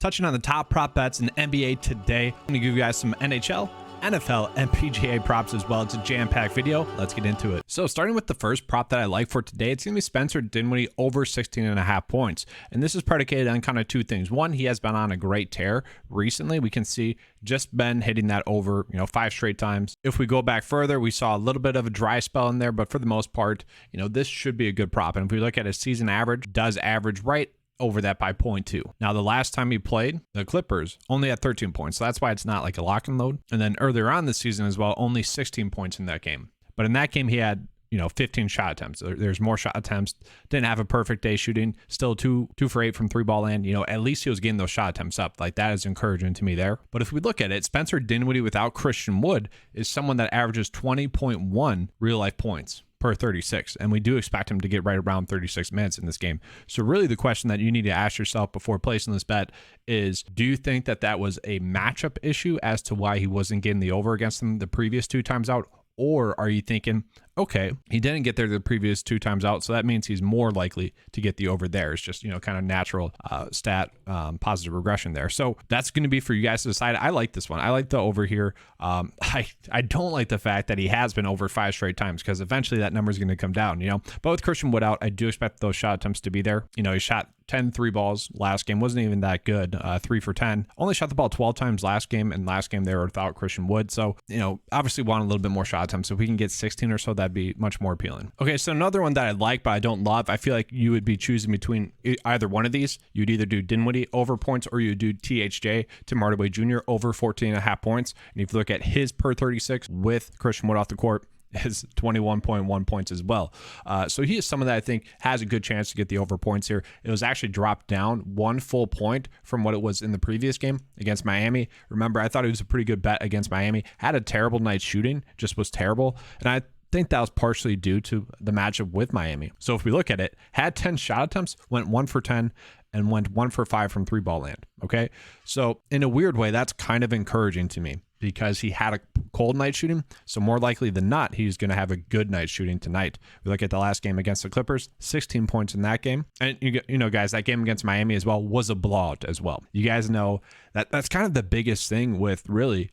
touching on the top prop bets in the NBA today. I'm going to give you guys some NHL, NFL, and PGA props as well. It's a jam-packed video. Let's get into it. So starting with the first prop that I like for today, it's going to be Spencer Dinwiddie over 16.5 points. And this is predicated on kind of two things. One, he has been on a great tear recently. We can see just been hitting that over, 5 straight times. If we go back further, we saw a little bit of a dry spell in there, but for the most part, this should be a good prop. And if we look at his season average, does average right over that by 0.2. Now, the last time he played, the Clippers only had 13 points. So that's why it's not like a lock and load. And then earlier on this season as well, only 16 points in that game. But in that game, he had 15 shot attempts. There's more shot attempts. Didn't have a perfect day shooting. Still 2 for 8 from 3-ball land. At least he was getting those shot attempts up. Like, that is encouraging to me there. But if we look at it, Spencer Dinwiddie without Christian Wood is someone that averages 20.1 real life points per 36, and we do expect him to get right around 36 minutes in this game. So really the question that you need to ask yourself before placing this bet is, do you think that that was a matchup issue as to why he wasn't getting the over against them the previous 2 times out? Or are you thinking, okay, he didn't get there the previous 2 times out, so that means he's more likely to get the over there. It's just, kind of natural positive regression there. So that's going to be for you guys to decide. I like this one. I like the over here. I don't like the fact that he has been over 5 straight times, because eventually that number is going to come down, But with Christian Wood out, I do expect those shot attempts to be there. He shot 10 3-balls last game. Wasn't even that good. 3 for 10. Only shot the ball 12 times last game, and last game they were without Christian Wood. So, obviously want a little bit more shot attempts. If we can get 16 or so, that'd be much more appealing. Okay, so another one that I like, but I don't love, I feel like you would be choosing between either one of these. You'd either do Dinwiddie over points, or you do THJ, Tim Hardaway Jr. over 14.5 points. And if you look at his per 36 with Christian Wood off the court, is 21.1 points as well. So he is someone that I think has a good chance to get the over points here. It was actually dropped down 1 full point from what it was in the previous game against Miami. Remember, I thought it was a pretty good bet against Miami. Had a terrible night shooting, just was terrible. And I think that was partially due to the matchup with Miami. So if we look at it, had 10 shot attempts, went 1 for 10, and went 1 for 5 from 3-ball land. Okay. So in a weird way, that's kind of encouraging to me, because he had a cold night shooting. So more likely than not, he's going to have a good night shooting tonight. We look at the last game against the Clippers, 16 points in that game. And guys, that game against Miami as well was a blowout as well. You guys know that that's kind of the biggest thing with really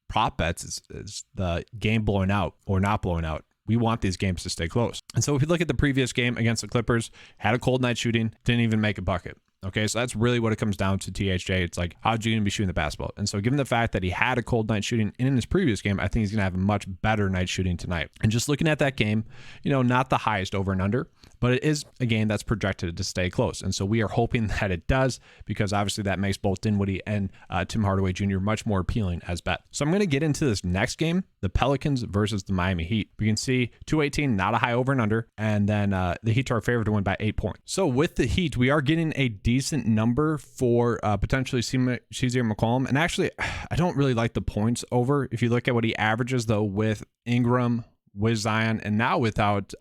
prop bets is the game blowing out or not blowing out. We want these games to stay close. And so if you look at the previous game against the Clippers, had a cold night shooting, didn't even make a bucket. Okay, so that's really what it comes down to THJ. It's like, how'd you going to be shooting the basketball? And so given the fact that he had a cold night shooting in his previous game, I think he's going to have a much better night shooting tonight. And just looking at that game, not the highest over and under, but it is a game that's projected to stay close. And so we are hoping that it does, because obviously that makes both Dinwiddie and Tim Hardaway Jr. much more appealing as bet. So I'm going to get into this next game, the Pelicans versus the Miami Heat. We can see 218, not a high over and under, and then the Heat are favored to win by 8 points. So with the Heat, we are getting a decent number for potentially CJ McCollum. And actually, I don't really like the points over. If you look at what he averages, though, with Ingram, with Zion, and now without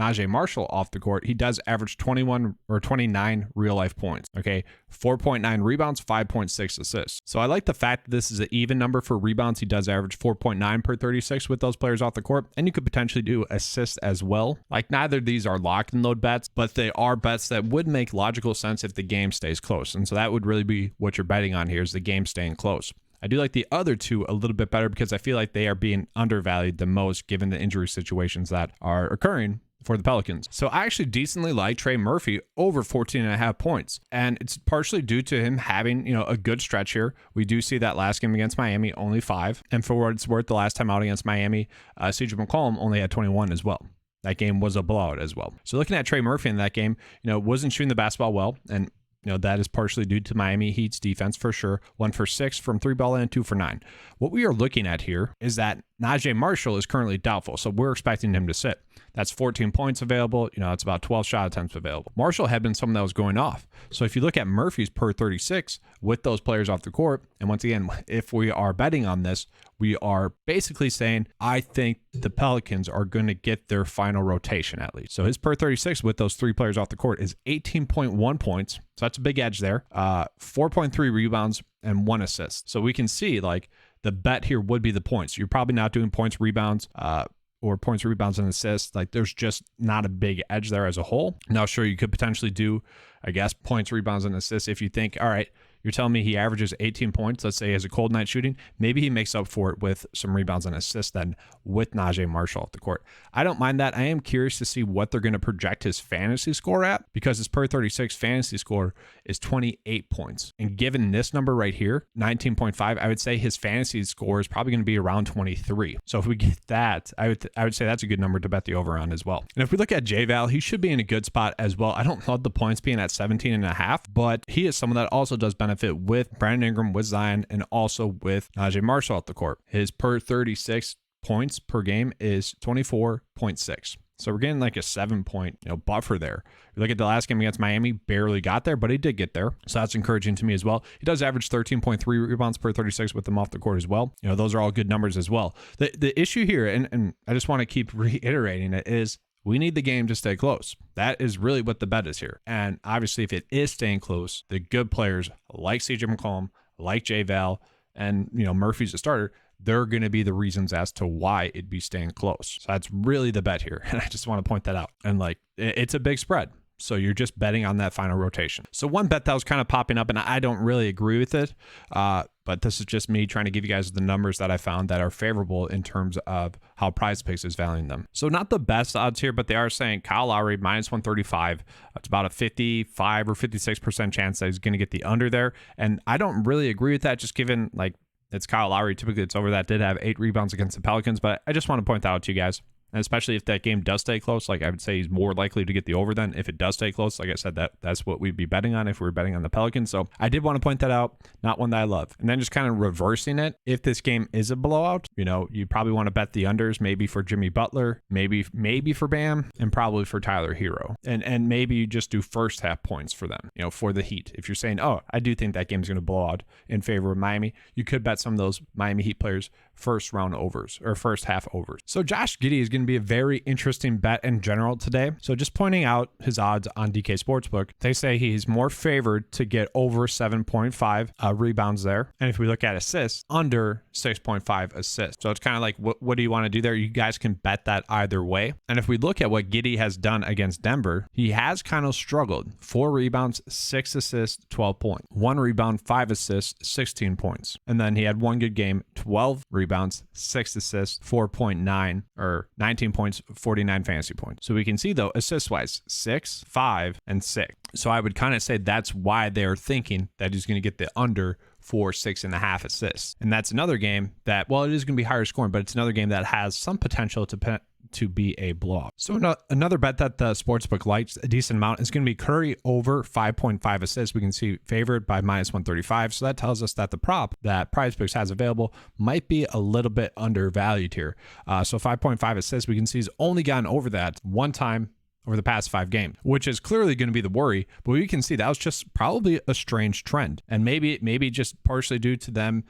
Najee Marshall off the court, he does average 21 or 29 real life points. Okay, 4.9 rebounds, 5.6 assists. So I like the fact that this is an even number for rebounds. He does average 4.9 per 36 with those players off the court, and you could potentially do assists as well. Like, neither of these are locked and load bets, but they are bets that would make logical sense if the game stays close. And so that would really be what you're betting on here, is the game staying close. I do like the other two a little bit better, because I feel like they are being undervalued the most given the injury situations that are occurring for the Pelicans. So I actually decently like Trey Murphy over 14.5 points. And it's partially due to him having, a good stretch here. We do see that last game against Miami, only 5. And for what it's worth, the last time out against Miami, CJ McCollum only had 21 as well. That game was a blowout as well. So looking at Trey Murphy in that game, wasn't shooting the basketball well. And that is partially due to Miami Heat's defense for sure. 1 for 6 from 3-ball and 2 for 9. What we are looking at here is that Najee Marshall is currently doubtful, so we're expecting him to sit. That's 14 points available. It's about 12 shot attempts available. Marshall had been someone that was going off. So if you look at Murphy's per 36 with those players off the court, and once again, if we are betting on this, we are basically saying, I think the Pelicans are going to get their final rotation at least. So his per 36 with those 3 players off the court is 18.1 points. So that's a big edge there. 4.3 rebounds and 1 assist. So we can see like the bet here would be the points. You're probably not doing points, rebounds, or points, rebounds, and assists. Like there's just not a big edge there as a whole. Now, sure, you could potentially do, I guess, points, rebounds, and assists if you think, all right, You're telling me he averages 18 points. Let's say he has a cold night shooting. Maybe he makes up for it with some rebounds and assists then with Najee Marshall at the court. I don't mind that. I am curious to see what they're going to project his fantasy score at, because his per 36 fantasy score is 28 points. And given this number right here, 19.5, I would say his fantasy score is probably going to be around 23. So if we get that, I would say that's a good number to bet the over on as well. And if we look at J-Val, he should be in a good spot as well. I don't love the points being at 17.5, but he is someone that also does benefit with Brandon Ingram, with Zion, and also with Najee Marshall at the court. His per 36 points per game is 24.6. So we're getting like a 7-point, buffer there. You look at the last game against Miami, barely got there, but he did get there. So that's encouraging to me as well. He does average 13.3 rebounds per 36 with them off the court as well. Those are all good numbers as well. The issue here, and I just want to keep reiterating it, is we need the game to stay close. That is really what the bet is here. And obviously, if it is staying close, the good players like CJ McCollum, like J-Val, and Murphy's a starter, they're going to be the reasons as to why it'd be staying close. So that's really the bet here. And I just want to point that out. And it's a big spread. So you're just betting on that final rotation. So one bet that was kind of popping up, and I don't really agree with it, but this is just me trying to give you guys the numbers that I found that are favorable in terms of how PrizePicks is valuing them. So not the best odds here, but they are saying Kyle Lowry minus 135. It's about a 55 or 56% chance that he's going to get the under there. And I don't really agree with that, just given it's Kyle Lowry. Typically it's over that. Did have 8 rebounds against the Pelicans, but I just want to point that out to you guys. And especially if that game does stay close, I would say he's more likely to get the over than if it does stay close. Like I said, that's what we'd be betting on if we were betting on the Pelicans. So I did want to point that out. Not one that I love. And then just kind of reversing it. If this game is a blowout, you probably want to bet the unders, maybe for Jimmy Butler, maybe for Bam, and probably for Tyler Hero. And maybe you just do first half points for them, for the Heat. If you're saying, oh, I do think that game's going to blow out in favor of Miami, you could bet some of those Miami Heat players first round overs or first half overs. So Josh Giddey is going to be a very interesting bet in general today. So just pointing out his odds on DK Sportsbook, they say he's more favored to get over 7.5 rebounds there. And if we look at assists, under 6.5 assists. So it's kind of like, what do you want to do there? You guys can bet that either way. And if we look at what Giddey has done against Denver, he has kind of struggled. 4 rebounds, 6 assists, 12 points. 1 rebound, 5 assists, 16 points. And then he had one good game, 12 rebounds, 6 assists, 4.9 or 19 points, 49 fantasy points. So we can see though, assist wise, 6, 5, and 6. So I would kind of say that's why they're thinking that he's going to get the under for 6.5 assists. And that's another game that, well, it is going to be higher scoring, but it's another game that has some potential to be a blowout. So another bet that the sportsbook likes a decent amount is going to be Curry over 5.5 assists. We can see favored by minus 135. So that tells us that the prop that PrizePicks has available might be a little bit undervalued here. So 5.5 assists, we can see he's only gotten over that one time over the past 5 games, which is clearly going to be the worry. But we can see that was just probably a strange trend, and maybe just partially due to them,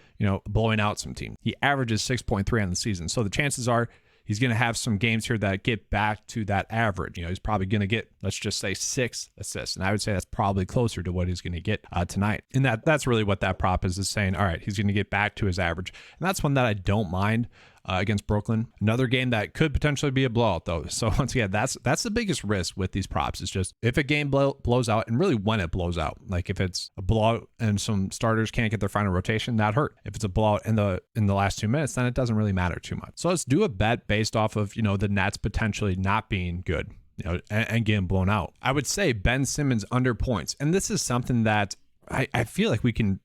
blowing out some teams. He averages 6.3 on the season, so the chances are he's going to have some games here that get back to that average. He's probably going to get, let's just say, 6 assists, and I would say that's probably closer to what he's going to get tonight. And that's really what that prop is saying. All right, he's going to get back to his average, and that's one that I don't mind. Against Brooklyn. Another game that could potentially be a blowout though. So once again, that's the biggest risk with these props, is just if a game blows out, and really when it blows out. Like if it's a blowout and some starters can't get their final rotation, that hurt. If it's a blowout in the last 2 minutes, then it doesn't really matter too much. So let's do a bet based off of, the Nets potentially not being good, and getting blown out. I would say Ben Simmons under points. And this is something that I feel like we can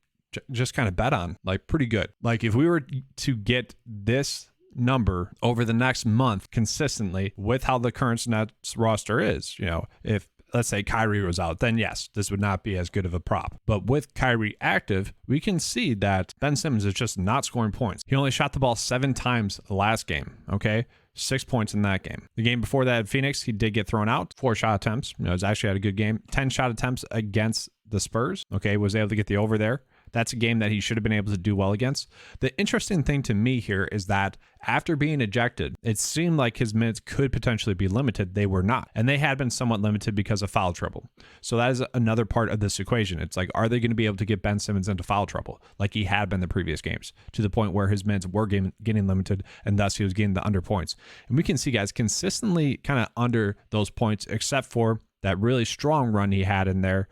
just kind of bet on pretty good. Like if we were to get this number over the next month consistently with how the current Nets roster is, if let's say Kyrie was out, then yes, this would not be as good of a prop. But with Kyrie active, we can see that Ben Simmons is just not scoring points. He only shot the ball 7 times last game. Okay. 6 points in that game. The game before that at Phoenix, he did get thrown out. 4 shot attempts. He's actually had a good game. 10 shot attempts against the Spurs. Okay. Was able to get the over there. That's a game that he should have been able to do well against. The interesting thing to me here is that after being ejected, it seemed like his minutes could potentially be limited. They were not. And they had been somewhat limited because of foul trouble. So that is another part of this equation. It's like, are they going to be able to get Ben Simmons into foul trouble like he had been the previous games, to the point where his minutes were getting limited, and thus he was getting the under points. And we can see guys consistently kind of under those points, except for that really strong run he had in there.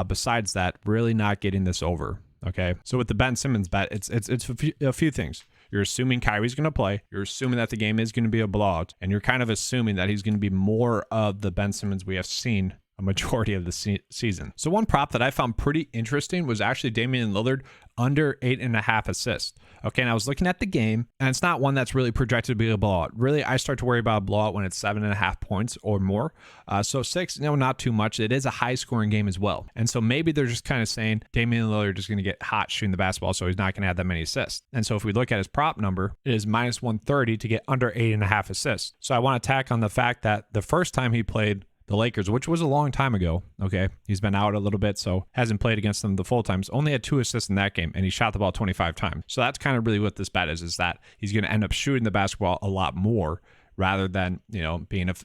Besides that, really not getting this over. Okay. So with the Ben Simmons bet, it's a few things. You're assuming Kyrie's going to play. You're assuming that the game is going to be a blowout. And you're kind of assuming that he's going to be more of the Ben Simmons we have seen a majority of the season. So one prop that I found pretty interesting was actually Damian Lillard under 8.5 assists. Okay, and I was looking at the game, and it's not one that's really projected to be a blowout. Really, I start to worry about a blowout when it's 7.5 points or more. So 6, no, not too much. It is a high-scoring game as well. And so maybe they're just kind of saying Damian Lillard is going to get hot shooting the basketball, so he's not going to have that many assists. And so if we look at his prop number, it is minus 130 to get under 8.5 assists. So I want to tack on the fact that the first time he played the Lakers, which was a long time ago, okay, he's been out a little bit, so hasn't played against them the full times, only had 2 assists in that game, and he shot the ball 25 times. So that's kind of really what this bet is that he's going to end up shooting the basketball a lot more rather than, being a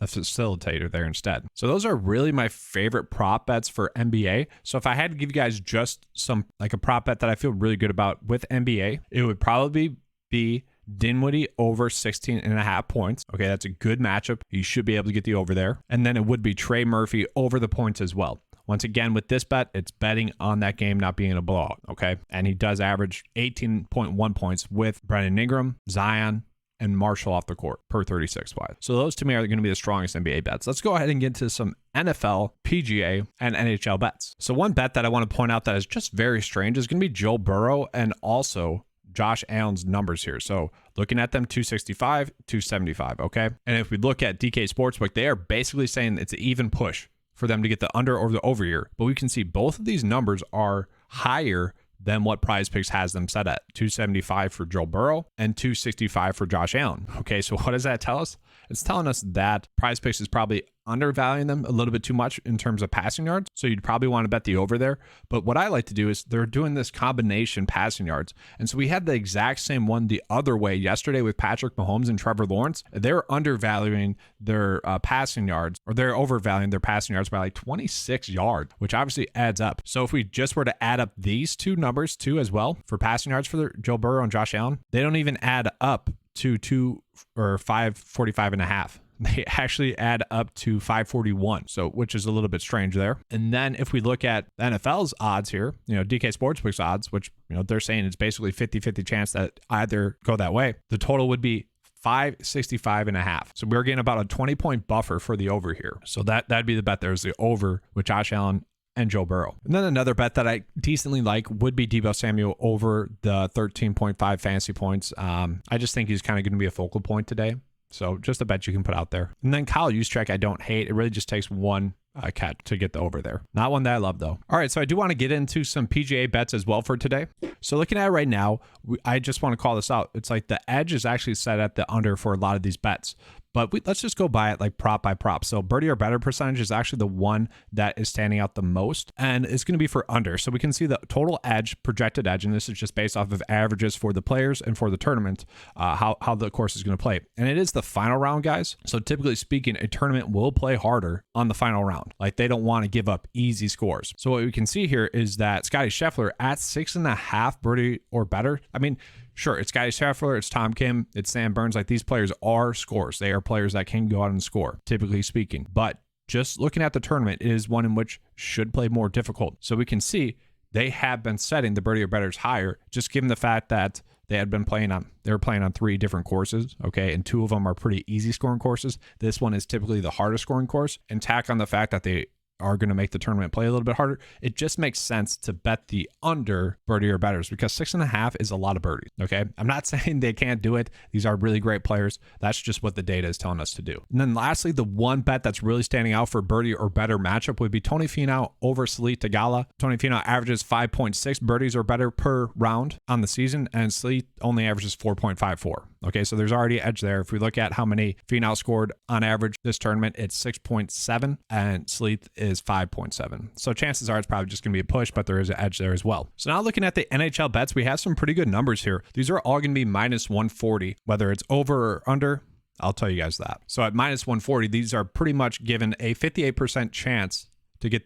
facilitator there instead. So those are really my favorite prop bets for NBA. So if I had to give you guys just some, like a prop bet that I feel really good about with NBA, it would probably be Dinwiddie over 16.5 points. Okay, that's a good matchup. You should be able to get the over there. And then it would be Trey Murphy over the points as well. Once again, with this bet, it's betting on that game not being a blowout, okay? And he does average 18.1 points with Brandon Ingram, Zion, and Marshall off the court per 36 wide. So those to me are going to be the strongest NBA bets. Let's go ahead and get to some NFL, PGA, and NHL bets. So one bet that I want to point out that is just very strange is going to be Joe Burrow and also Josh Allen's numbers here. So looking at them, 265, 275, okay? And if we look at DK Sportsbook, they are basically saying it's an even push for them to get the under or the over here. But we can see both of these numbers are higher than what PrizePicks has them set at. 275 for Joe Burrow and 265 for Josh Allen. Okay, so what does that tell us? It's telling us that PrizePicks is probably undervaluing them a little bit too much in terms of passing yards. So you'd probably want to bet the over there. But what I like to do is they're doing this combination passing yards. And so we had the exact same one the other way yesterday with Patrick Mahomes and Trevor Lawrence. They're undervaluing their passing yards, or they're overvaluing their passing yards by like 26 yards, which obviously adds up. So if we just were to add up these two numbers too as well for passing yards for Joe Burrow and Josh Allen, they don't even add up to 545.5. They actually add up to 541, so which is a little bit strange there. And then if we look at NFL's odds here, DK Sportsbook's odds, which they're saying it's basically 50-50 chance that either go that way, the total would be 565.5. So we're getting about a 20-point buffer for the over here. So that'd be the bet. There's the over with Josh Allen and Joe Burrow. And then another bet that I decently like would be Deebo Samuel over the 13.5 fantasy points. I just think he's kind of going to be a focal point today. So just a bet you can put out there. And then Kyle Juszczyk, I don't hate. It really just takes one catch to get the over there. Not one that I love though. All right, so I do want to get into some PGA bets as well for today. So looking at it right now, I just want to call this out. It's like the edge is actually set at the under for a lot of these bets. But let's just go by it like prop by prop. So birdie or better percentage is actually the one that is standing out the most. And it's going to be for under. So we can see the total edge, projected edge. And this is just based off of averages for the players and for the tournament, how the course is going to play. And it is the final round, guys. So typically speaking, a tournament will play harder on the final round. Like they don't want to give up easy scores. So what we can see here is that Scottie Scheffler at 6.5 birdie or better. I mean, sure, it's Scottie Scheffler, it's Tom Kim, it's Sam Burns. Like these players are scorers. They are players that can go out and score, typically speaking. But just looking at the tournament, it is one in which should play more difficult. So we can see they have been setting the birdie or betters higher, just given the fact that they were playing on 3 different courses, okay, and 2 of them are pretty easy scoring courses. This one is typically the hardest scoring course, and tack on the fact that they are going to make the tournament play a little bit harder. It just makes sense to bet the under birdie or betters because 6.5 is a lot of birdies. Okay. I'm not saying they can't do it. These are really great players. That's just what the data is telling us to do. And then lastly, the one bet that's really standing out for birdie or better matchup would be Tony Finau over Sahith Theegala. Tony Finau averages 5.6 birdies or better per round on the season, and Sahith only averages 4.54. Okay, so there's already an edge there. If we look at how many Finau scored on average this tournament, it's 6.7 and Sahith is 5.7. So chances are it's probably just going to be a push, but there is an edge there as well. So now looking at the NHL bets, we have some pretty good numbers here. These are all going to be minus 140, whether it's over or under. I'll tell you guys that. So at minus 140, these are pretty much given a 58% chance to get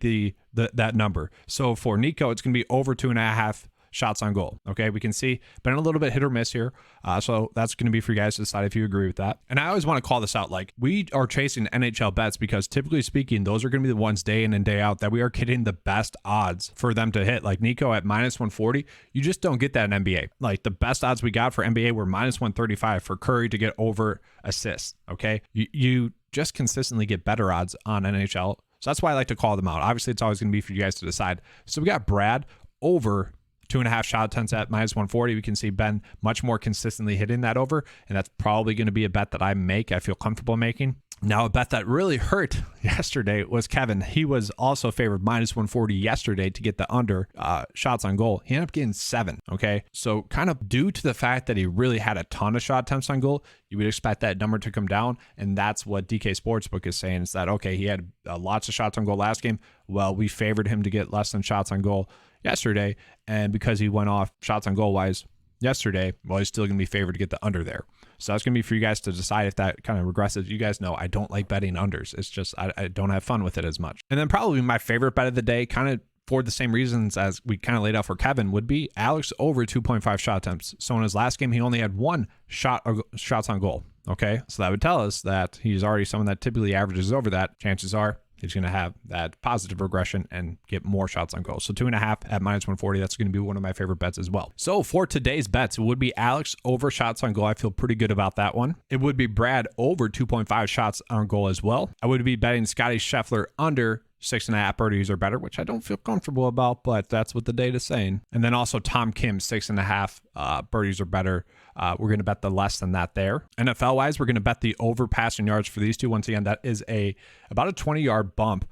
that number. So for Nico, it's going to be over 2.5. shots on goal. Okay, we can see been a little bit hit or miss here. So that's going to be for you guys to decide if you agree with that. And I always want to call this out. Like, we are chasing NHL bets because typically speaking, those are going to be the ones day in and day out that we are getting the best odds for them to hit. Like Nico at -140, you just don't get that in NBA. Like the best odds we got for NBA were -135 for Curry to get over assists. Okay, you just consistently get better odds on NHL. So that's why I like to call them out. Obviously, it's always going to be for you guys to decide. So we got Brad over 2.5 shot attempts at -140. We can see Ben much more consistently hitting that over, and that's probably going to be a bet that I feel comfortable making. Now, a bet that really hurt yesterday was Kevin. He was also favored -140 yesterday to get the under shots on goal. He ended up getting 7. Okay, so kind of due to the fact that he really had a ton of shot attempts on goal, you would expect that number to come down, and that's what DK Sportsbook is saying, is that, okay, he had lots of shots on goal last game. Well, we favored him to get less than shots on goal yesterday, and because he went off shots on goal wise yesterday, well, he's still going to be favored to get the under there. So that's going to be for you guys to decide if that kind of regresses. You guys know I don't like betting unders. It's just I don't have fun with it as much. And then probably my favorite bet of the day, kind of for the same reasons as we kind of laid out for Kevin, would be Alex over 2.5 shot attempts. So in his last game, he only had 1 shots on goal. Okay, so that would tell us that he's already someone that typically averages over that. Chances are he's going to have that positive regression and get more shots on goal. So 2.5 at -140, that's going to be one of my favorite bets as well. So for today's bets, it would be Alex over shots on goal. I feel pretty good about that one. It would be Brad over 2.5 shots on goal as well. I would be betting Scotty Scheffler under 6.5 birdies or better, which I don't feel comfortable about, but that's what the data's saying. And then also Tom Kim, 6.5 birdies or better. We're going to bet the less than that there. NFL wise, we're going to bet the over passing yards for these two. Once again, that is about a 20-yard bump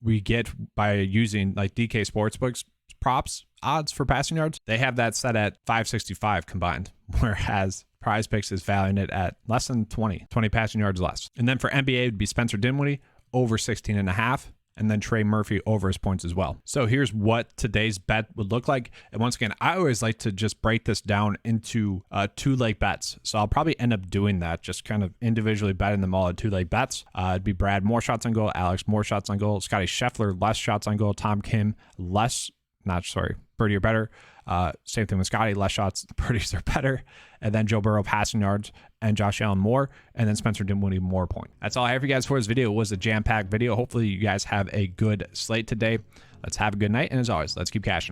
we get by using like DK Sportsbook's props odds for passing yards. They have that set at 565 combined, whereas PrizePicks is valuing it at less than 20 passing yards less. And then for NBA, it would be Spencer Dinwiddie over 16.5. And then Trey Murphy over his points as well. So here's what today's bet would look like. And once again, I always like to just break this down into 2-leg bets. So I'll probably end up doing that, just kind of individually betting them all at 2-leg bets. It'd be Brad, more shots on goal. Alex, more shots on goal. Scotty Scheffler, less shots on goal. Tom Kim, birdie or better. Same thing with Scotty, less shots, birdies are better. And then Joe Burrow, passing yards, and Josh Allen, more. And then Spencer Dinwiddie, more point. That's all I have for you guys for this video. It was a jam-packed video. Hopefully you guys have a good slate today. Let's have a good night. And as always, let's keep cashing.